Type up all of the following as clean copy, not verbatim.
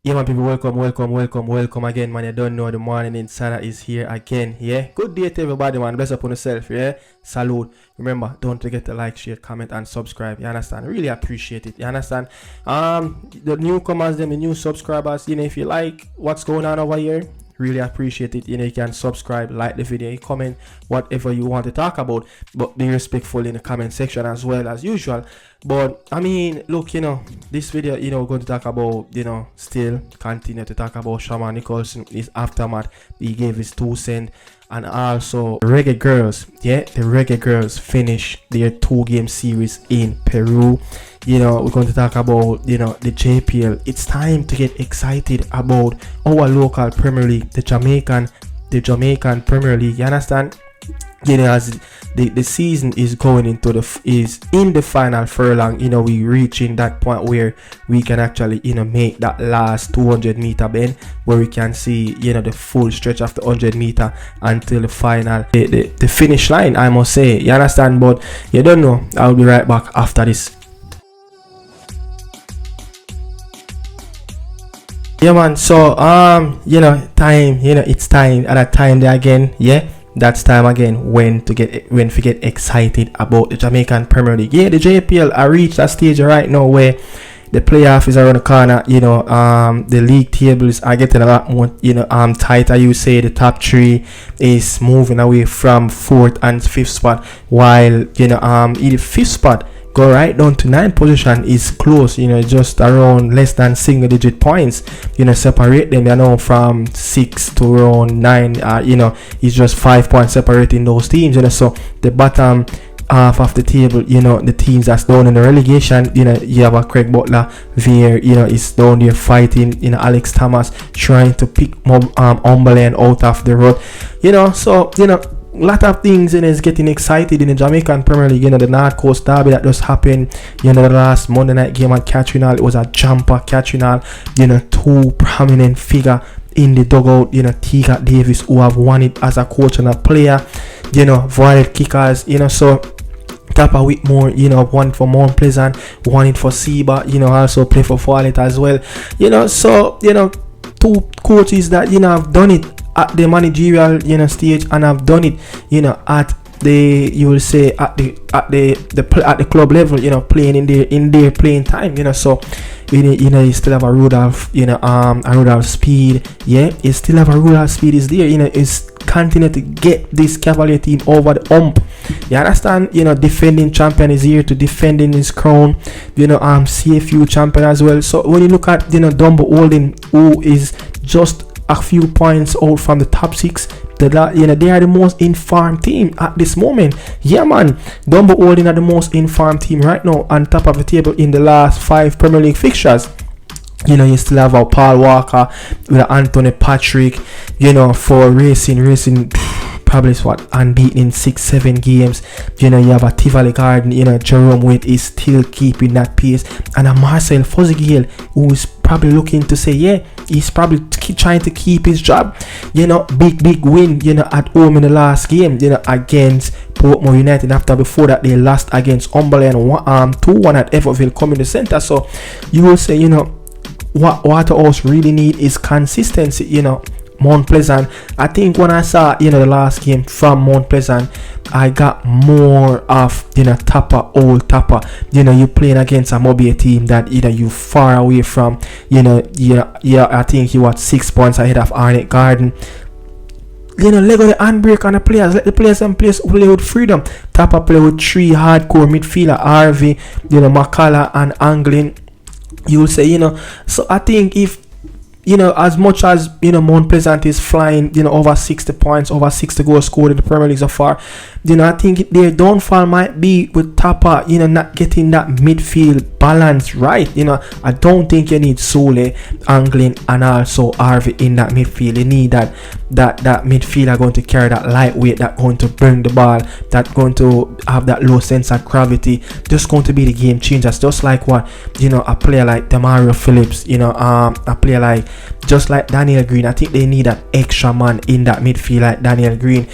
Yeah, man, people, welcome again, man. You don't know the morning insider is here again. Yeah, good day to everybody, man. Bless up on yourself. Yeah, salute. Remember, don't forget to like, share, comment, and subscribe. You understand? Really appreciate it. You understand? The newcomers, the new subscribers. If you like what's going on over here, really appreciate it. You can subscribe, like the video, you comment whatever you want to talk about, but be respectful in the comment section as well as usual. But I mean, look, this video, we're going to talk about, still continue to talk about Shamar Nicholson, his aftermath. He gave his 2 cents. And also Reggae Girlz. Yeah, the Reggae Girlz finished their 2-game series in Peru. We're going to talk about the JPL. It's time to get excited about our local Premier League, the Jamaican Premier League. You understand? As the season is going into is in the final furlong, we reaching that point where we can actually make that last 200-meter bend, where we can see the full stretch of the 100-meter until the final, the finish line, I must say. You understand? But you don't know. I'll be right back after this. Yeah, man. So time, it's time at that time there again. Yeah, that's time again when to get excited about the Jamaican Premier League. Yeah, the JPL I reached that stage right now where the playoff is around the corner. The league tables are getting a lot more tighter. You say the top 3 is moving away from 4th and 5th spot, while in the 5th spot go right down to 9th position is close, just around less than single-digit points, separate them, from 6 to around 9, it's just 5 points separating those teams, so the bottom half of the table, the teams that's down in the relegation, you have a Craig Butler there, is down there fighting, Alex Thomas trying to pick Umberland out of the road, so, lot of things is getting excited in the Jamaican Premier League. The North Coast Derby that just happened, the last Monday night game at Catherine. It was a jumper Catherine. 2 prominent figure in the dugout, Tika Davis, who have won it as a coach and a player, voided kickers, so Tapa Whitmore, one for Mount Pleasant, one it for Seba, also play for Follett as well, so 2 coaches that have done it at the managerial stage, and I've done it at the, you will say, at the club level, playing in their playing time, so you still have a Rudolph, a Rudolph Speed. Yeah, you still have a Rudolph Speed is there, is continue to get this Cavalier team over the hump. You understand? Defending champion is here to defending his crown. CFU champion as well. So when you look at Dumbo Holding, who is just a few points out from the top 6, they are the most informed team at this moment. Yeah, man, Dumbo Holding are the most informed team right now on top of the table in the last 5 Premier League fixtures. You still have our Paul Walker with Anthony Patrick, for racing probably unbeaten in 6-7 games. You have a Tivoli Garden, Jerome Waite is still keeping that pace, and a Marcel Fuzzy who is probably looking to say, yeah, he's probably trying to keep his job. Big win, at home in the last game, against Portmore United, after before that they lost against Umberland 2-1 at Everville Community Center. So you will say, what Waterhouse really need is consistency. Mount Pleasant, I think when I saw the last game from Mount Pleasant, I got more of old Tapper. You playing against a mobile team that you far away from. I think you was 6 points ahead of Arnett Garden. Let go the handbrake on the players. Let the players and players play with freedom. Tapper play with 3 hardcore midfielder, RV, McCullough and Anglin. You will say, so I think if as much as Mount Pleasant is flying over 60 points, over 60 goals scored in the Premier League so far, I think their downfall might be with Tapper not getting that midfield balance right. I don't think you need Sole, Anglin and also Harvey in that midfield. You need that midfielder going to carry that lightweight, that going to bring the ball, that going to have that low sense of gravity, just going to be the game changers, just like what a player like Demario Phillips, a player like just like Daniel Green. I think they need that extra man in that midfield like Daniel Green.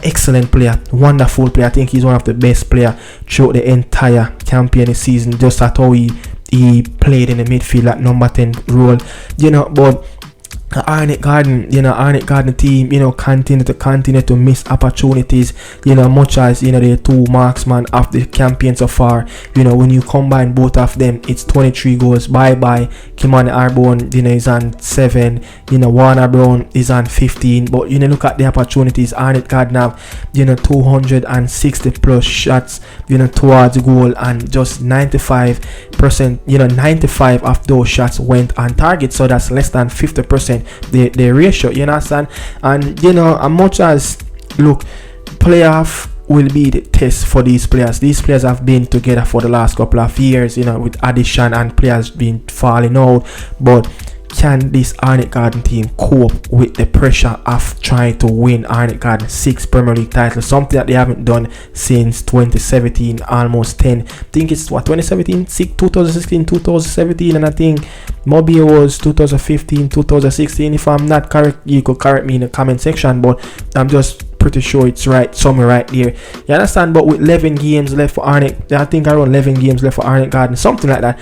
Excellent player, wonderful player. I think he's one of the best players throughout the entire campaign season, just at how he he played in the midfield at number 10 role, but Arnett Garden team, continue to miss opportunities, much as, the two marksmen of the campaign so far. When you combine both of them, it's 23 goals. Bye Kimani Arbone, is on 7, Warner Brown is on 15, but, look at the opportunities. Arnett Garden have, 260 plus shots, towards the goal, and just 95%, 95 of those shots went on target, so that's less than 50%. The ratio, you understand? And as much as playoff will be the test for these players. These players have been together for the last couple of years, with addition and players been falling out, but can this Arnett Garden team cope with the pressure of trying to win Arnett Garden 6 Premier League titles, something that they haven't done since 2017, almost 10. I think it's 2017, 2016, 2017, and I think maybe it was 2015, 2016. If I'm not correct, you could correct me in the comment section, but I'm just pretty sure it's right, somewhere right there. You understand? But with 11 games left for Arnett, I think around 11 games left for Arnett Garden, something like that.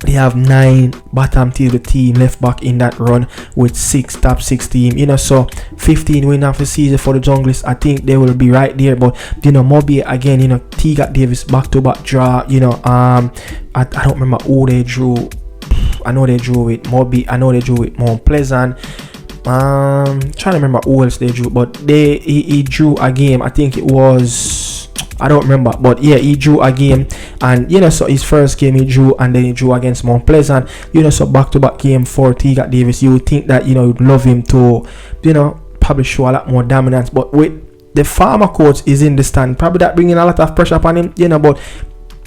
They have 9 bottom tier the team left back in that run with 6 top 6 team, so 15 win of the season for the Junglers. I think they will be right there, but Moby again, T got Davis back-to-back draw. I don't remember who they drew. I know they drew with Moby, I know they drew with Mount Pleasant. Trying to remember who else they drew, but he drew a game. I think it was, I don't remember, but yeah, he drew a game, and so his first game he drew, and then he drew against Mount Pleasant, so back-to-back game for Teagat Davis. You would think that you'd love him to probably show a lot more dominance, but with the farmer coach is in the stand, probably that bringing a lot of pressure upon him, but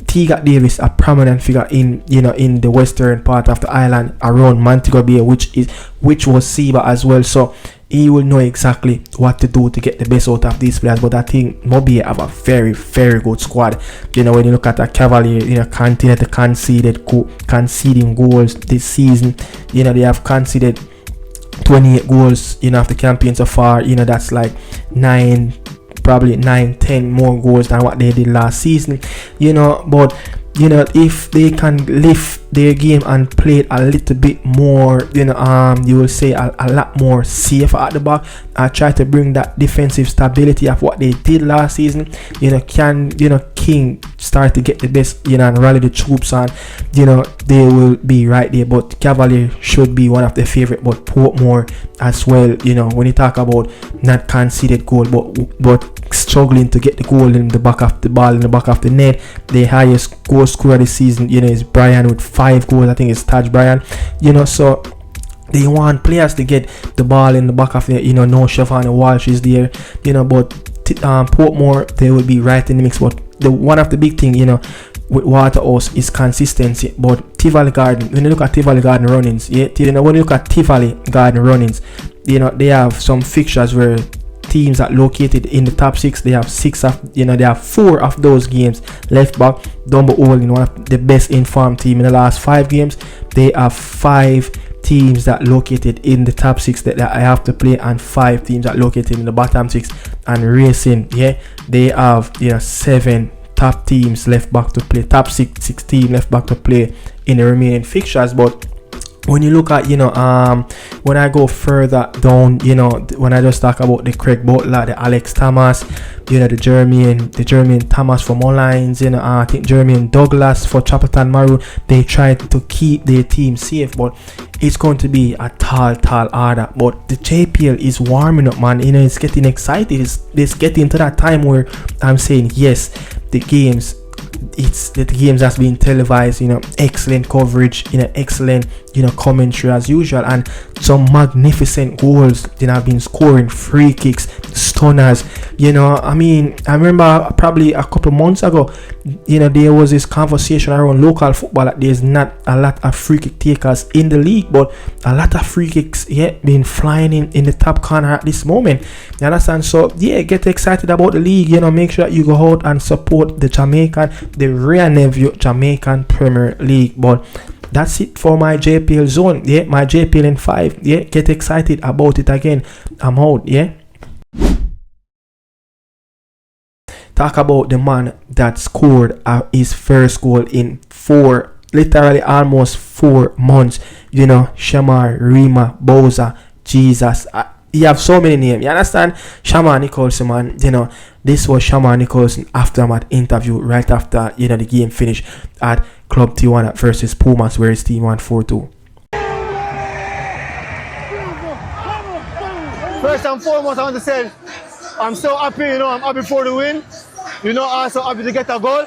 Teagat Davis, a prominent figure in in the western part of the island around Montego Bay, which was Seba as well, so he will know exactly what to do to get the best out of these players. But I think Moby have a very, very good squad. When you look at a Cavalier, continue to conceding goals this season. They have conceded 28 goals, of the campaign so far. That's like 9-10 more goals than what they did last season. But if they can lift their game and play it a little bit more, you will say a lot more safer at the back. I try to bring that defensive stability of what they did last season. Can King start to get the best, and rally the troops on, they will be right there. But Cavalier should be one of the favorite, but Portmore as well. When you talk about not conceded goal, but struggling to get the goal in the back of the ball, in the back of the net. The highest goal scorer this season, is Brian with 5 goals. I think it's Taj Brian. So they want players to get the ball in the back of the, no Shavana Walsh is there, but Portmore, they will be right in the mix. But the one of the big thing, with Waterhouse is consistency. But Tivoli Garden, when you look at Tivoli Garden runnings, when you look at Tivoli Garden runnings, they have some fixtures where teams that located in the top 6, they have 4 of those games left back. Dumbo Owen, one of the best informed team in the last 5 games. They have 5 teams that located in the top 6 that I have to play, and 5 teams that located in the bottom 6. And Racing, they have 7 top teams left back to play, top 6 team left back to play in the remaining fixtures. But when you look at, when I go further down, when I just talk about the Craig Butler, the Alex Thomas, the Jermaine Thomas for Mullines, I think Jermaine Douglas for Chapperton Maroon, they try to keep their team safe, but it's going to be a tall order. But the JPL is warming up, man. It's getting excited. It's getting to that time where I'm saying, yes, the games that's being televised, excellent coverage, excellent, commentary as usual, and some magnificent goals have been scoring, free kicks, stunners. I remember probably a couple months ago, there was this conversation around local football that there's not a lot of free kick takers in the league, but a lot of free kicks been flying in the top corner at this moment. You understand? So get excited about the league. Make sure that you go out and support the Rare Nephew Jamaican Premier League. But that's it for my JPL zone. My JPL in 5. Get excited about it again. I'm out. talk about the man that scored his first goal in literally almost 4 months. Shamar, Rima, Bowser, Jesus. You have so many names. You understand? Shamar Nicholson, man. This was Shamar Nicholson after that interview, right after the game finished at Club TIJUANA versus PUMAS, where his team won 4-2. First and foremost, I want to say I'm so happy. I'm happy for the win. Also happy to get a goal.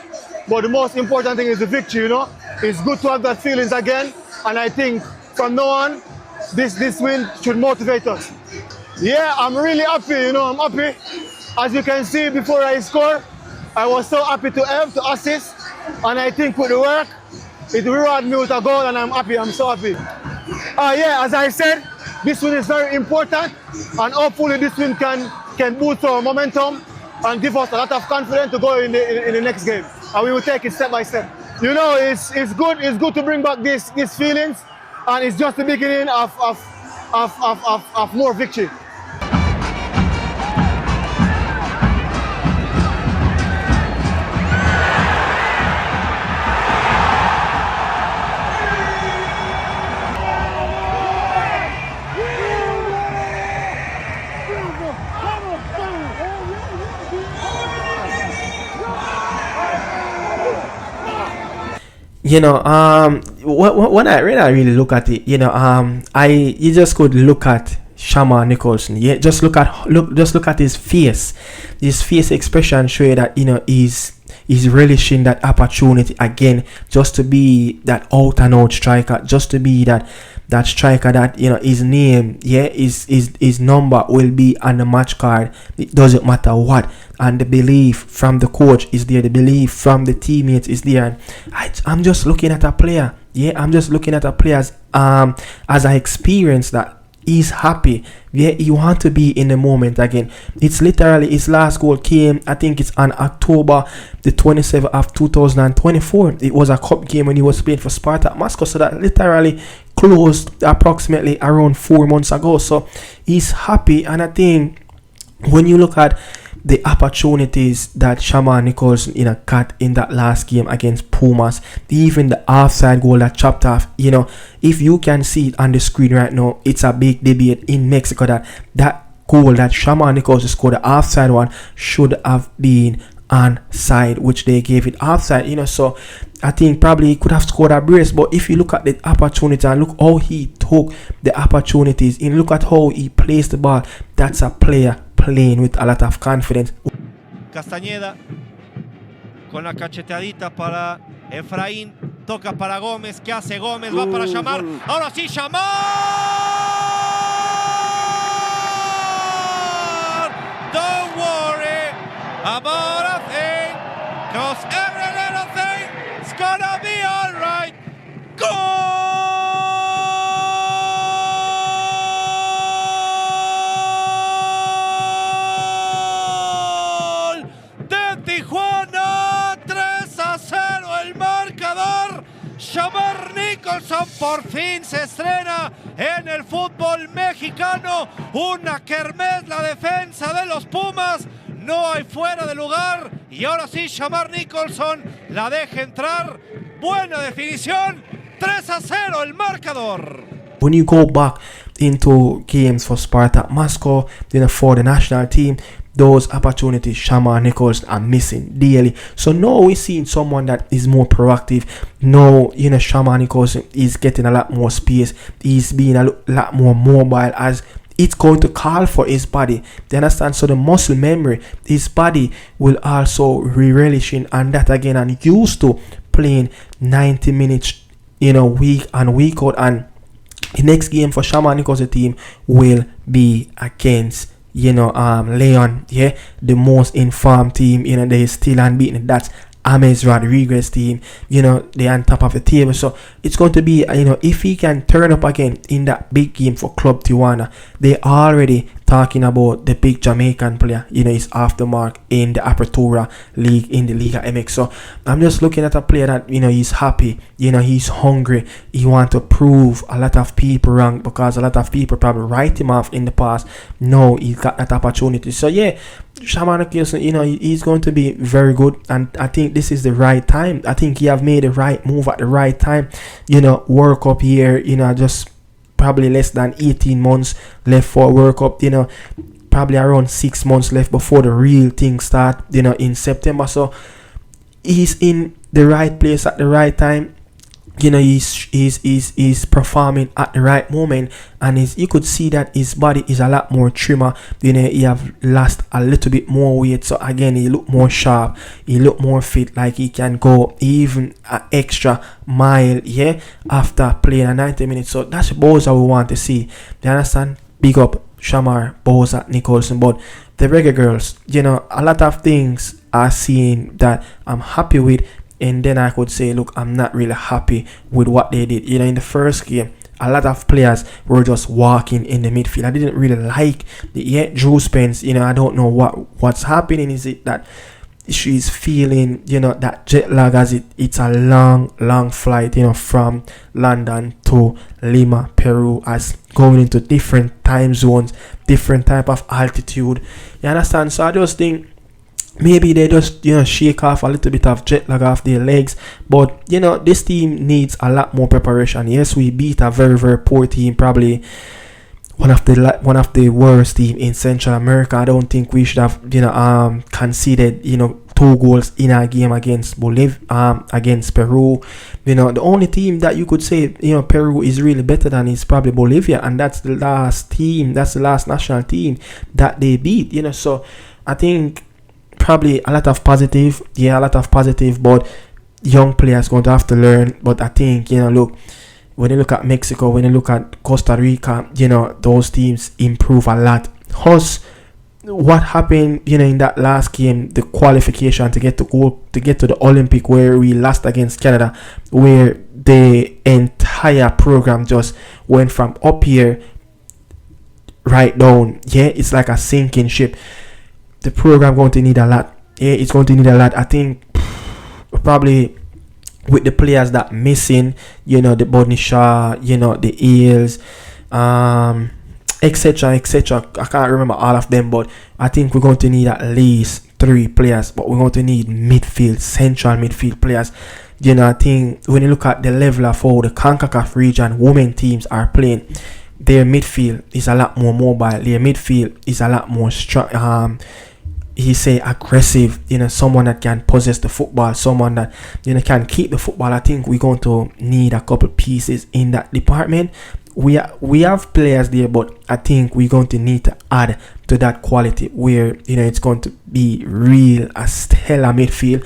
But the most important thing is the victory. It's good to have that feelings again. And I think from now on, this win should motivate us. Yeah, I'm really happy. I'm happy. As you can see, before I score, I was so happy to help, to assist. And I think with the work, it rewarded me with a goal, and I'm happy. I'm so happy. Yeah, as I said, this win is very important, and hopefully this win can boost our momentum and give us a lot of confidence to go in the next game. And we will take it step by step. It's good to bring back these feelings, and it's just the beginning of more victory. When I really look at it, you just could look at Shamar Nicholson. Yeah, just look at his face expression, show you that he's relishing that opportunity again, just to be that out and out striker, just to be that striker that his name, his number will be on the match card. It doesn't matter what. And the belief from the coach is there, the belief from the teammates is there. And I'm just looking at a player. Yeah, I'm just looking at a player as I experience that. He's happy. Yeah, he want to be in the moment again. It's literally his last goal came, I think it's on October the 27th of 2024. It was a cup game when he was playing for Spartak Moscow. So that literally closed approximately around 4 months ago. So he's happy, and I think when you look at the opportunities that Shamar Nicholson got in that last game against PUMAS, even the offside goal that chopped off, if you can see it on the screen right now, it's a big debate in Mexico that goal that Shamar Nicholson scored, the offside one, should have been onside, which they gave it offside. So I think probably he could have scored a brace. But if you look at the opportunity and look how he took the opportunities, and look at how he placed the ball, that's a player playing with a lot of confidence. Castañeda con la cacheteadita para Efraín, toca para Gómez. ¿Qué hace Gómez? Va para Shamar. Ahora sí, Shamar. Don't worry about a thing, 'cause every little thing's gonna be alright. Goal! Tijuana, 3-0 el marcador. Shamar Nicholson por fin se estrena en el fútbol mexicano. Una kermés la defensa de los Pumas. No hay fuera de lugar. Y ahora sí, Shamar Nicholson la deja entrar. Buena definición. 3-0 el marcador. When you go back into games for Spartak Moscow, for the national team, those opportunities Shamar Nicholson are missing daily. So now we're seeing someone that is more proactive. Now, Shamar Nicholson is getting a lot more space. He's being a lot more mobile, as it's going to call for his body. You understand? So the muscle memory, his body will also relishing on that again, and used to playing 90 minutes, week and week out. And the next game for Shamar Nicholson team will be against Leon, the most informed team, they still unbeaten. That's James Rodriguez team, they're on top of the table. So it's going to be, if he can turn up again in that big game for Club TIJUANA, they already talking about the big Jamaican player, he's off the mark in the Apertura League, in the Liga MX. So I'm just looking at a player that, he's happy, he's hungry, he want to prove a lot of people wrong, because a lot of people probably write him off in the past. No, he got that opportunity. So yeah, Shamar Nicholson, he's going to be very good, and I think this is the right time. I think he have made the right move at the right time. World Cup year, just probably less than 18 months left for World Cup, probably around 6 months left before the real thing start, in September. So he's in the right place at the right time. He's performing at the right moment, and you could see that his body is a lot more trimmer. He have lost a little bit more weight, so again he look more sharp, he look more fit, like he can go even an extra mile after playing a 90 minutes. So that's the Bowser we want to see. You understand? Big up Shamar Bowser Nicholson. But the Reggae Girlz, a lot of things are seen that I'm happy with, and then I could say, look, I'm not really happy with what they did. In the first game, a lot of players were just walking in the midfield. I didn't really like Drew Spence. I don't know what's happening. Is it that she's feeling, that jet lag, as it's a long flight, from London to Lima, Peru, as going into different time zones, different type of altitude. You understand? So I just think maybe they just shake off a little bit of jet lag off their legs. But this team needs a lot more preparation. Yes, we beat a very, very poor team, probably one of the worst team in Central America. I don't think we should have conceded 2 goals in a game against against Peru. The only team that you could say Peru is really better than is probably Bolivia, and that's the last national team that they beat. So I think probably a lot of positive, but young players going to have to learn. But I think look, when you look at Mexico, when you look at Costa Rica, those teams improve a lot. What happened in that last game, the qualification to get to the Olympic, where we lost against Canada, where the entire program just went from up here right down. It's like a sinking ship. The program going to need a lot. It's going to need a lot. I think probably with the players that missing, the Bodnisha, the Eels, etc. I can't remember all of them, but I think we're going to need at least 3 players. But we're going to need central midfield players. I think when you look at the level of how the CONCACAF region women teams are playing, their midfield is a lot more mobile. Their midfield is a lot more strong. He say aggressive, someone that can possess the football, someone that can keep the football. I think we're going to need a couple pieces in that department. We have players there, but I think we're going to need to add to that quality where it's going to be real a stellar midfield.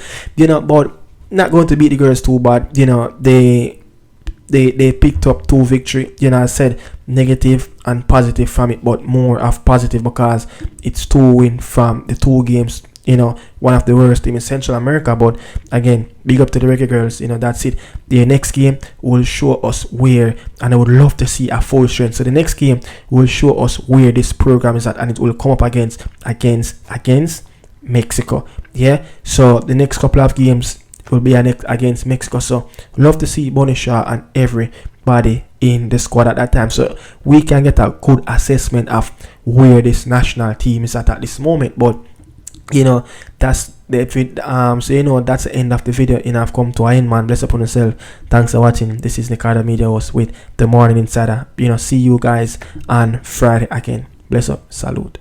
But not going to beat the girls too bad. They picked up 2 victory. I said negative and positive from it, but more of positive because it's 2 win from the 2 games. One of the worst team in Central America. But again, big up to the Reggae Girlz. That's it. The next game will show us where, and I would love to see a full strength. So the next game will show us where this program is at, and it will come up against Mexico. So the next couple of games will be against Mexico. So love to see Bonisha and everybody in the squad at that time, so we can get a good assessment of where this national team is at this moment. But that's the that's the end of the video. I've come to an end, man. Bless upon yourself. Thanks for watching. This is Nicardo Media House with the Morning Insider. See you guys on Friday again. Bless up. Salute.